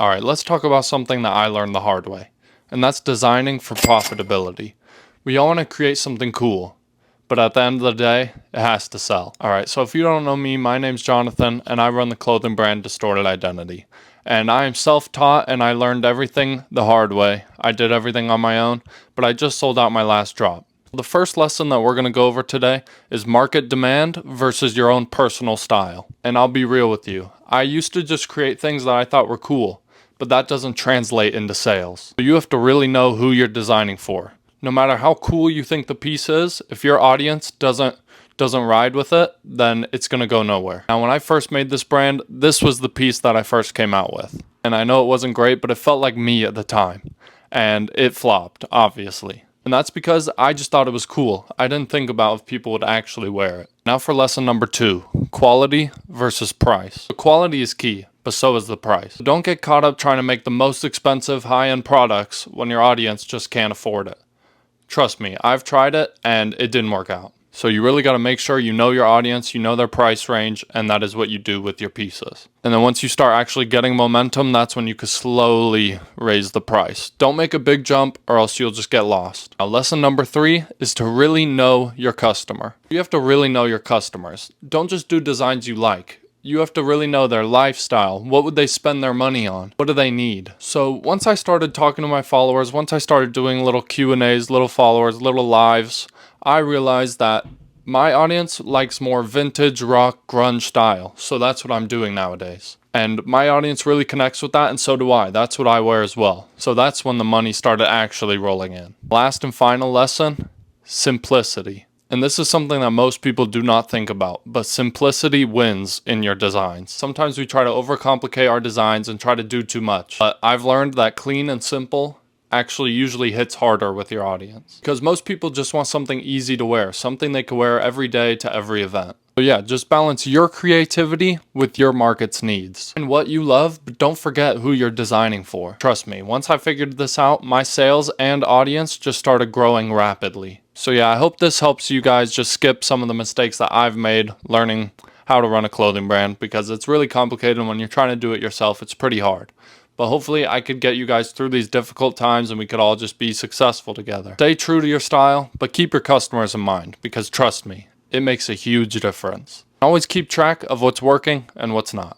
Alright, let's talk about something that I learned the hard way, and that's designing for profitability. We all want to create something cool, but at the end of the day, it has to sell. Alright, so if you don't know me, my name's Jonathan, and I run the clothing brand Distorted Identity. And I am self-taught, and I learned everything the hard way. I did everything on my own, but I just sold out my last drop. The first lesson that we're going to go over today is market demand versus your own personal style. And I'll be real with you. I used to just create things that I thought were cool, but that doesn't translate into sales. You have to really know who you're designing for. No matter how cool you think the piece is, if your audience doesn't ride with it, then it's going to go nowhere. Now, when I first made this brand, this was the piece that I first came out with. And I know it wasn't great, but it felt like me at the time. And it flopped, obviously. And that's because I just thought it was cool. I didn't think about if people would actually wear it. Now for lesson number 2, quality versus price. The quality is key, but so is the price. Don't get caught up trying to make the most expensive high-end products when your audience just can't afford it. Trust me, I've tried it and it didn't work out. So you really got to make sure you know your audience, you know their price range, and that is what you do with your pieces. And then once you start actually getting momentum, that's when you can slowly raise the price. Don't make a big jump or else you'll just get lost. Now, lesson number 3 is to really know your customer. You have to really know your customers. Don't just do designs you like. You have to really know their lifestyle. What would they spend their money on? What do they need? So once I started talking to my followers, once I started doing little Q&As, little followers, little lives, I realized that my audience likes more vintage, rock, grunge style. So that's what I'm doing nowadays. And my audience really connects with that, and so do I. That's what I wear as well. So that's when the money started actually rolling in. Last and final lesson, simplicity. And this is something that most people do not think about, but simplicity wins in your designs. Sometimes we try to overcomplicate our designs and try to do too much. But I've learned that clean and simple actually usually hits harder with your audience. Because most people just want something easy to wear, something they can wear every day to every event. So yeah, just balance your creativity with your market's needs. And what you love, but don't forget who you're designing for. Trust me, once I figured this out, my sales and audience just started growing rapidly. So yeah, I hope this helps you guys just skip some of the mistakes that I've made learning how to run a clothing brand, because it's really complicated, and when you're trying to do it yourself, it's pretty hard. But hopefully I could get you guys through these difficult times and we could all just be successful together. Stay true to your style, but keep your customers in mind, because trust me, it makes a huge difference. Always keep track of what's working and what's not.